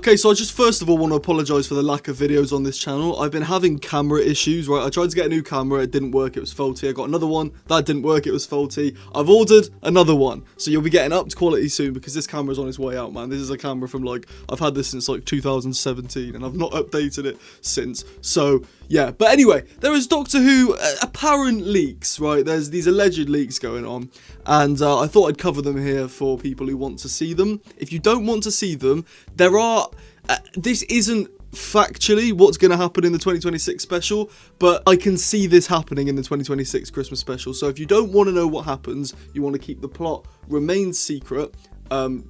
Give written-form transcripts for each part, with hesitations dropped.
Okay, so I just first of all want to apologise for the lack of videos on this channel. I've been having camera issues, right? I tried to get a new camera, it didn't work, it was faulty. I got another one, that didn't work, it was faulty. I've ordered another one, so you'll be getting up to quality soon because this camera's on its way out, man. This is a camera from like, I've had this since like 2017 and I've not updated it since. So, yeah. But anyway, there is Doctor Who apparent leaks, right? There's these alleged leaks going on, and I thought I'd cover them here for people who want to see them. If you don't want to see them, there are... this isn't factually what's going to happen in the 2026 special, but I can see this happening in the 2026 Christmas special. So if you don't want to know what happens, you want to keep the plot remain secret,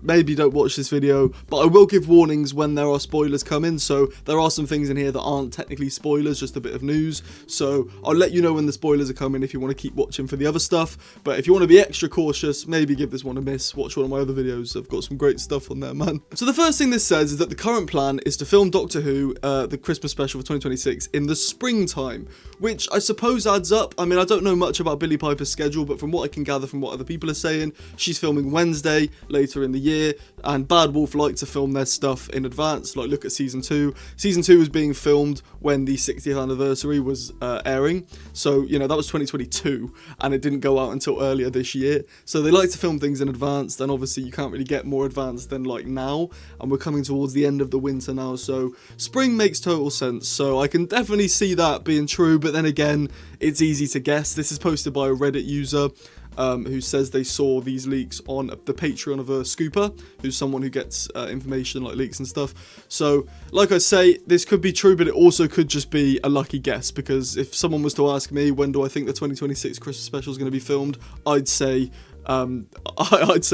maybe don't watch this video, but I will give warnings when there are spoilers coming. So there are some things in here that aren't technically spoilers, just a bit of news. So I'll let you know when the spoilers are coming if you want to keep watching for the other stuff. But if you want to be extra cautious, maybe give this one a miss. Watch one of my other videos. I've got some great stuff on there, man. So the first thing this says is that the current plan is to film Doctor Who, the Christmas special for 2026 in the springtime, which I suppose adds up. I mean, I don't know much about Billie Piper's schedule, but from what I can gather from what other people are saying, she's filming Wednesday, later in the year, and Bad Wolf like to film their stuff in advance. Like, look at season 2. Season 2 was being filmed when the 60th anniversary was airing, so you know that was 2022 and it didn't go out until earlier this year. So they like to film things in advance. Then obviously you can't really get more advanced than like now, and we're coming towards the end of the winter now, so spring makes total sense. So I can definitely see that being true, but then again, it's easy to guess. This is posted by a Reddit user who says they saw these leaks on the Patreon of a scooper, who's someone who gets information like leaks and stuff. So, like I say, this could be true, but it also could just be a lucky guess, because if someone was to ask me when do I think the 2026 Christmas special is going to be filmed, I'd say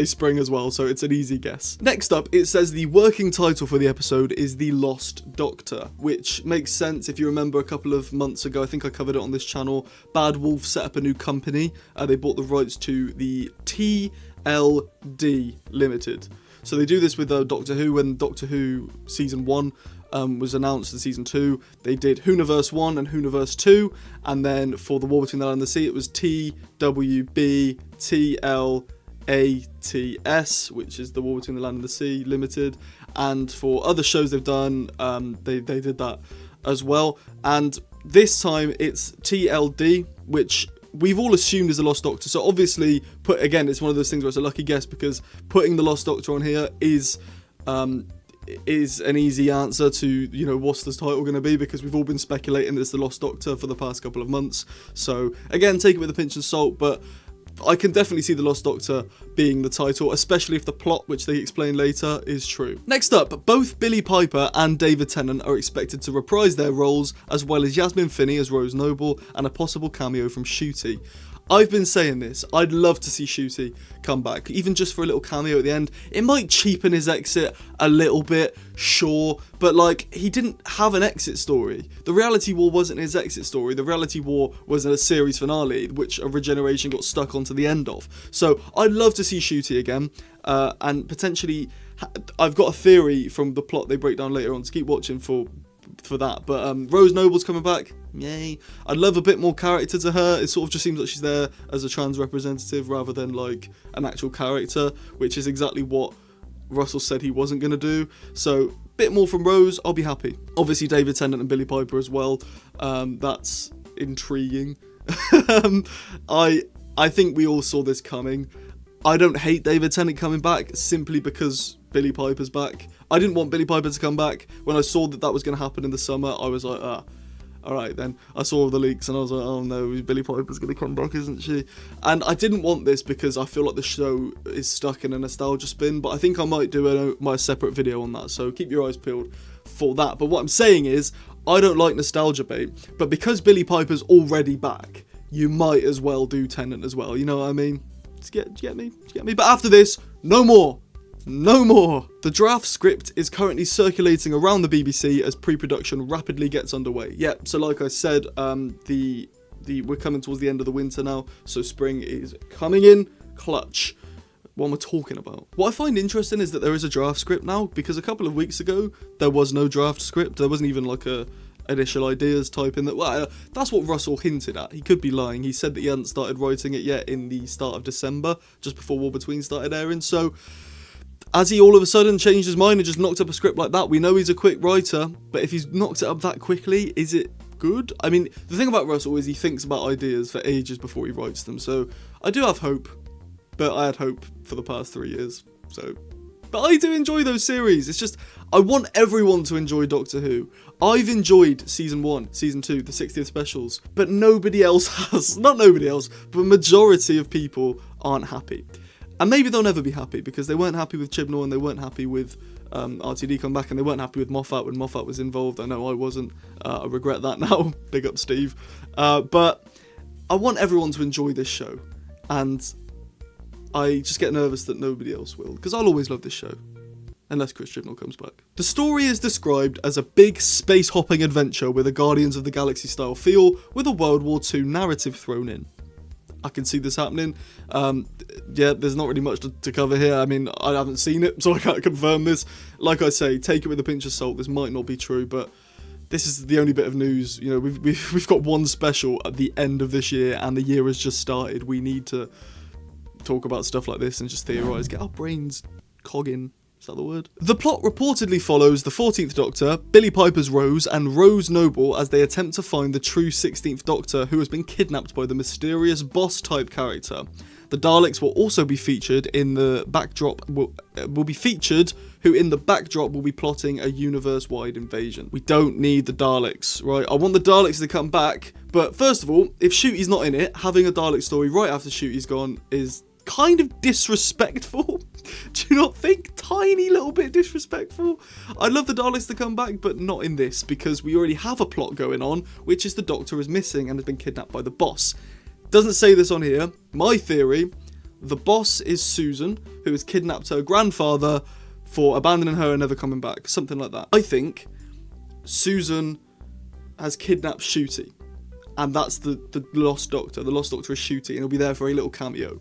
spring as well, so it's an easy guess. Next up, it says the working title for the episode is The Lost Doctor, which makes sense. If you remember a couple of months ago, I think I covered it on this channel, Bad Wolf set up a new company. They bought the rights to the TLD Limited. So they do this with Doctor Who. When Doctor Who Season 1 was announced in Season 2, they did Whoniverse 1 and Whoniverse 2, and then for The War Between the Land and the Sea, it was TWBTLATS, which is The War Between the Land and the Sea Limited, and for other shows they've done, they did that as well, and this time it's TLD, which we've all assumed is a Lost Doctor. So obviously, it's one of those things where it's a lucky guess, because putting the Lost Doctor on here is an easy answer to, you know, what's this title going to be, because we've all been speculating that it's the Lost Doctor for the past couple of months. So again, take it with a pinch of salt, but I can definitely see the Lost Doctor being the title, especially if the plot, which they explain later, is true. Next up, both Billie Piper and David Tennant are expected to reprise their roles, as well as Yasmin Finney as Rose Noble, and a possible cameo from Ncuti. I've been saying this, I'd love to see Ncuti come back, even just for a little cameo at the end. It might cheapen his exit a little bit, sure, but like, he didn't have an exit story. The Reality War wasn't his exit story. The Reality War was a series finale, which a Regeneration got stuck onto the end of. So I'd love to see Ncuti again, and potentially, I've got a theory from the plot they break down later on, so keep watching for that. But Rose Noble's coming back, yay. I'd love a bit more character to her. It sort of just seems like she's there as a trans representative rather than like an actual character, which is exactly what Russell said he wasn't going to do. So bit more from Rose, I'll be happy. Obviously David Tennant and Billie Piper as well, that's intriguing. I think we all saw this coming. I don't hate David Tennant coming back simply because Billie Piper's back. I didn't want Billie Piper to come back. When I saw that was going to happen in the summer, I was like, alright then. I saw the leaks and I was like, oh no, Billie Piper's going to come back, isn't she? And I didn't want this because I feel like the show is stuck in a nostalgia spin, but I think I might do my separate video on that, so keep your eyes peeled for that. But what I'm saying is, I don't like nostalgia bait, but because Billie Piper's already back, you might as well do Tennant as well, you know what I mean? Do you get me? But after this, no more. No more! The draft script is currently circulating around the BBC as pre-production rapidly gets underway. Yep, so like I said, we're coming towards the end of the winter now, so spring is coming in clutch. What am I talking about? What I find interesting is that there is a draft script now, because a couple of weeks ago, there was no draft script. There wasn't even like a initial ideas type in that. Well, that's what Russell hinted at. He could be lying. He said that he hadn't started writing it yet in the start of December, just before War Between started airing, so Has he all of a sudden changed his mind and just knocked up a script like that? We know he's a quick writer, but if he's knocked it up that quickly, is it good? I mean, the thing about Russell is he thinks about ideas for ages before he writes them, so I do have hope, but I had hope for the past 3 years, so... But I do enjoy those series. It's just, I want everyone to enjoy Doctor Who. I've enjoyed Season 1, Season 2, the 60th specials, but nobody else has. Not nobody else, but a majority of people aren't happy. And maybe they'll never be happy, because they weren't happy with Chibnall, and they weren't happy with RTD come back, and they weren't happy with Moffat when Moffat was involved. I know I wasn't. I regret that now. Big up Steve. But I want everyone to enjoy this show. And I just get nervous that nobody else will, because I'll always love this show. Unless Chris Chibnall comes back. The story is described as a big space-hopping adventure with a Guardians of the Galaxy style feel, with a World War II narrative thrown in. I can see this happening. Yeah, there's not really much to cover here. I mean, I haven't seen it, so I can't confirm this. Like I say, take it with a pinch of salt. This might not be true, but this is the only bit of news. You know, we've got one special at the end of this year, and the year has just started. We need to talk about stuff like this and just theorise, get our brains cogging. Is that the word? The plot reportedly follows the 14th Doctor, Billie Piper's Rose, and Rose Noble as they attempt to find the true 16th Doctor, who has been kidnapped by the mysterious boss-type character. The Daleks will also be featured in the backdrop, will be featured, who in the backdrop will be plotting a universe-wide invasion. We don't need the Daleks, right? I want the Daleks to come back, but first of all, if Shooty's not in it, having a Dalek story right after Shooty's gone is kind of disrespectful. Do you not think? Tiny little bit disrespectful. I'd love the Daleks to come back, but not in this, because we already have a plot going on, which is the Doctor is missing and has been kidnapped by the boss. Doesn't say this on here. My theory, the boss is Susan, who has kidnapped her grandfather for abandoning her and never coming back. Something like that. I think Susan has kidnapped Shooty, and that's the Lost Doctor. The Lost Doctor is Shooty, and he'll be there for a little cameo.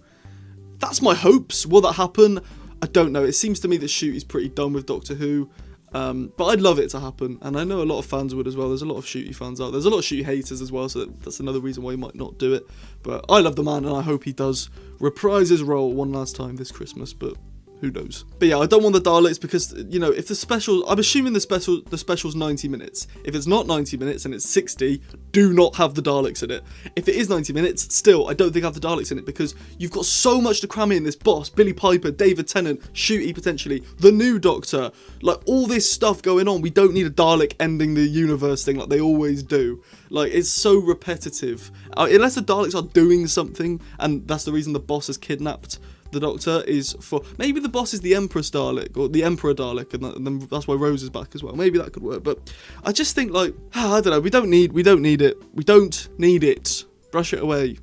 That's my hopes. Will that happen? I don't know. It seems to me that Shooty's pretty done with Doctor Who. But I'd love it to happen. And I know a lot of fans would as well. There's a lot of Shooty fans out there. There's a lot of Shooty haters as well. So that's another reason why he might not do it. But I love the man, and I hope he does reprise his role one last time this Christmas. But who knows? But yeah, I don't want the Daleks because, you know, if the special... I'm assuming the special's 90 minutes. If it's not 90 minutes and it's 60, do not have the Daleks in it. If it is 90 minutes, still, I don't think have the Daleks in it because you've got so much to cram in. This boss, Billie Piper, David Tennant, Shooty potentially, the new Doctor, like all this stuff going on. We don't need a Dalek ending the universe thing like they always do. Like, it's so repetitive. Unless the Daleks are doing something, and that's the reason the boss has kidnapped the Doctor, is for... Maybe the boss is the Empress Dalek, or the Emperor Dalek, and then that's why Rose is back as well. Maybe that could work, but I just think, like, I don't know, we don't need it. We don't need it. Brush it away.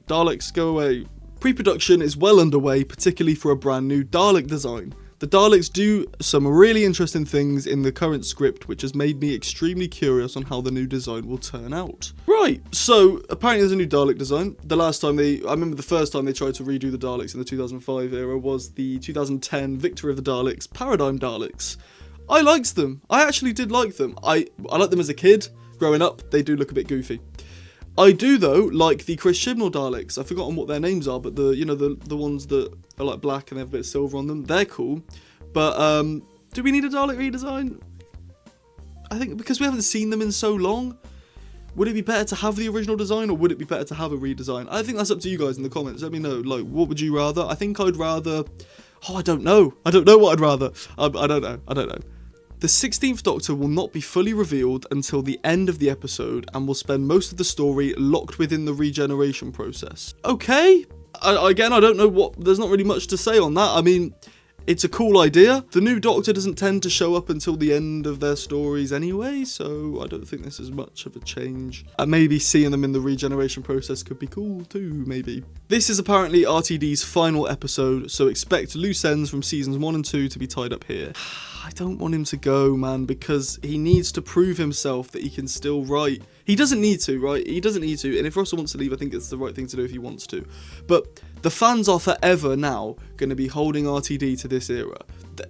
Daleks, go away. Pre-production is well underway, particularly for a brand new Dalek design. The Daleks do some really interesting things in the current script, which has made me extremely curious on how the new design will turn out. Right, so apparently there's a new Dalek design. I remember the first time they tried to redo the Daleks in the 2005 era was the 2010 Victory of the Daleks Paradigm Daleks. I liked them. I actually did like them. I liked them as a kid. Growing up, they do look a bit goofy. I do though like the Chris Chibnall Daleks. I've forgotten what their names are, but the ones that are like black and they have a bit of silver on them. They're cool. But do we need a Dalek redesign? I think because we haven't seen them in so long, would it be better to have the original design or would it be better to have a redesign? I think that's up to you guys in the comments. Let me know. Like, what would you rather? I think I'd rather... Oh, I don't know. I don't know what I'd rather. I don't know. The 16th Doctor will not be fully revealed until the end of the episode and will spend most of the story locked within the regeneration process. Okay, again, I don't know what... There's not really much to say on that. I mean, it's a cool idea. The new Doctor doesn't tend to show up until the end of their stories anyway, so I don't think this is much of a change. And maybe seeing them in the regeneration process could be cool too, maybe. This is apparently RTD's final episode, so expect loose ends from seasons 1 and 2 to be tied up here. I don't want him to go, man, because he needs to prove himself that he can still write. He doesn't need to, right? He doesn't need to. And if Russell wants to leave, I think it's the right thing to do if he wants to. But the fans are forever now going to be holding RTD to this era.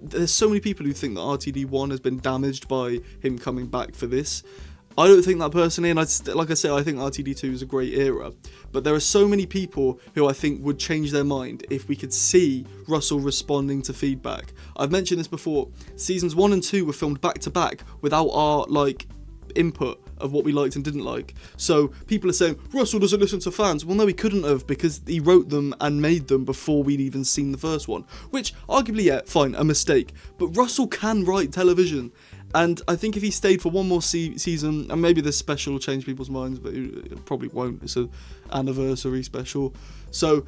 There's so many people who think that RTD1 has been damaged by him coming back for this. I don't think that personally, and like I said, I think RTD2 is a great era. But there are so many people who I think would change their mind if we could see Russell responding to feedback. I've mentioned this before. Seasons 1 and 2 were filmed back to back without our input of what we liked and didn't like. So people are saying Russell doesn't listen to fans. Well, no, he couldn't have, because he wrote them and made them before we'd even seen the first one, which arguably, yeah, fine, a mistake. But Russell can write television, and I think if he stayed for one more season, and maybe this special will change people's minds, but it probably won't. It's an anniversary special, so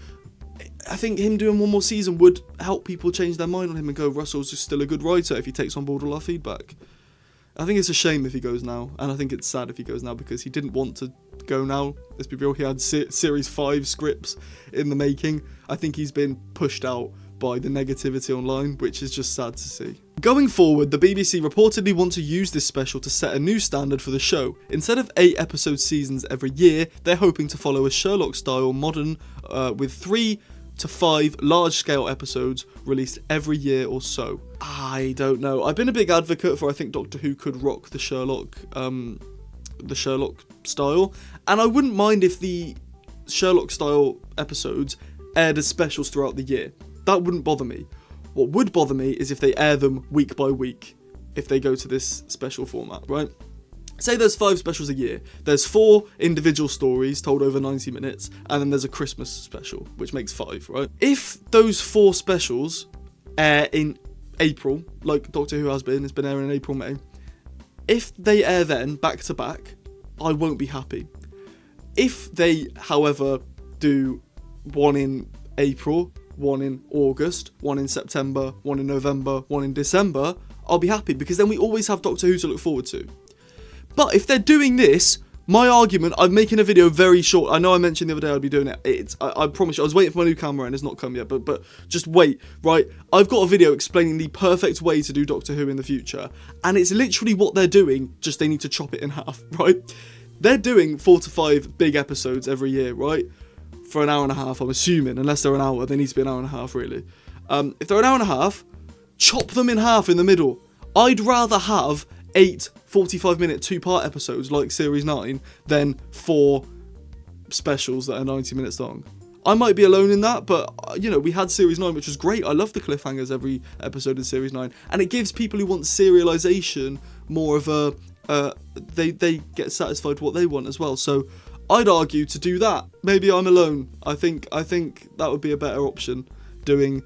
I think him doing one more season would help people change their mind on him and go, Russell's just still a good writer if he takes on board all our feedback. I think it's a shame if he goes now, and I think it's sad if he goes now, because he didn't want to go now. Let's be real, he had Series 5 scripts in the making. I think he's been pushed out by the negativity online, which is just sad to see. Going forward, the BBC reportedly want to use this special to set a new standard for the show. Instead of 8 episode seasons every year, they're hoping to follow a Sherlock-style modern with 3 to 5 large-scale episodes released every year or so. I don't know. I've been a big advocate for, I think Doctor Who could rock the Sherlock style, and I wouldn't mind if the Sherlock-style episodes aired as specials throughout the year. That wouldn't bother me. What would bother me is if they air them week by week, if they go to this special format, right? Say there's 5 specials a year. There's 4 individual stories told over 90 minutes, and then there's a Christmas special, which makes 5, right? If those 4 specials air in April, like Doctor Who has been, it's been airing in April, May. If they air then, back to back, I won't be happy. If they, however, do one in April, one in August, one in September, one in November, one in December, I'll be happy, because then we always have Doctor Who to look forward to. But if they're doing this, my argument, I'm making a video very short. I know I mentioned the other day I'd be doing it. I promise you, I was waiting for my new camera and it's not come yet, but just wait, right? I've got a video explaining the perfect way to do Doctor Who in the future, and it's literally what they're doing, just they need to chop it in half, right? They're doing 4 to 5 big episodes every year, right? For an hour and a half, I'm assuming. Unless they're an hour, they need to be an hour and a half, really. If they're an hour and a half, chop them in half in the middle. I'd rather have 8 45-minute 2-part episodes like Series 9 than 4 specials that are 90 minutes long. I might be alone in that, but, you know, we had Series 9, which was great. I love the cliffhangers every episode in Series 9. And it gives people who want serialization more of a... they get satisfied with what they want as well. So I'd argue to do that. Maybe I'm alone. I think that would be a better option, doing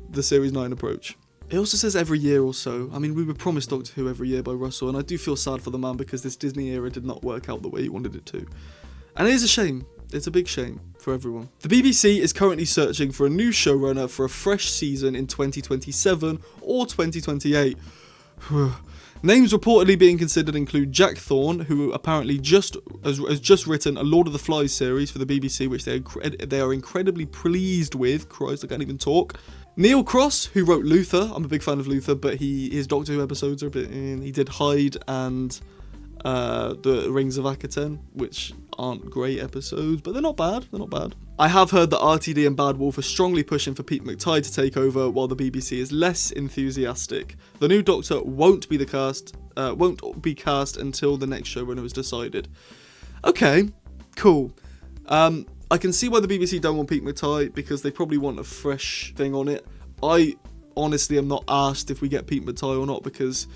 the Series 9 approach. It also says every year or so. I mean, we were promised Doctor Who every year by Russell, and I do feel sad for the man, because this Disney era did not work out the way he wanted it to. And it is a shame. It's a big shame for everyone. The BBC is currently searching for a new showrunner for a fresh season in 2027 or 2028. Names reportedly being considered include Jack Thorne, who apparently has just written a Lord of the Flies series for the BBC, which they are incredibly pleased with. Christ, I can't even talk. Neil Cross, who wrote Luther. I'm a big fan of Luther, but his Doctor Who episodes are a bit... He did Hyde and the Rings of Akaten, which aren't great episodes, but they're not bad. They're not bad. I have heard that RTD and Bad Wolf are strongly pushing for Pete McTighe to take over, while the BBC is less enthusiastic. The new Doctor won't be cast until the next showrunner is decided. Okay, cool. I can see why the BBC don't want Pete McTighe, because they probably want a fresh thing on it. I honestly am not asked if we get Pete McTighe or not, because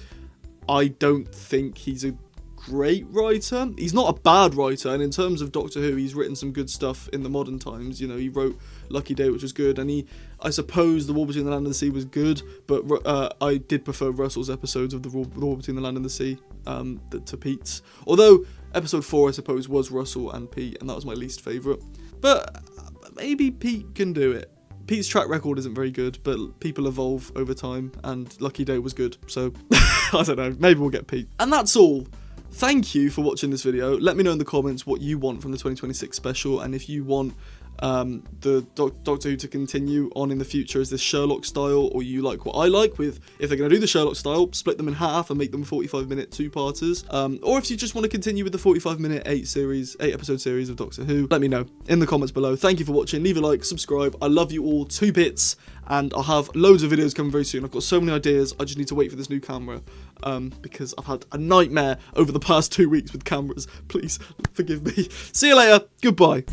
I don't think he's a great writer. He's not a bad writer, and in terms of Doctor Who, he's written some good stuff in the modern times. You know, he wrote Lucky Day, which was good, and I suppose The War Between the Land and the Sea was good, but I did prefer Russell's episodes of The War Between the Land and the Sea to Pete's. Although episode 4, I suppose, was Russell and Pete, and that was my least favourite. But maybe Pete can do it. Pete's track record isn't very good, but people evolve over time, and Lucky Day was good, so I don't know, maybe we'll get Pete. And that's all. Thank you for watching this video. Let me know in the comments what you want from the 2026 special, and if you want the Doctor Who to continue on in the future as this Sherlock style, or you like what I like with, if they're going to do the Sherlock style, split them in half and make them 45-minute two-parters, or if you just want to continue with the 45-minute 8-episode series of Doctor Who, let me know in the comments below. Thank you for watching. Leave a like, subscribe. I love you all 2 bits, and I'll have loads of videos coming very soon. I've got so many ideas. I just need to wait for this new camera, because I've had a nightmare over the past 2 weeks with cameras. Please forgive me. See you later. Goodbye.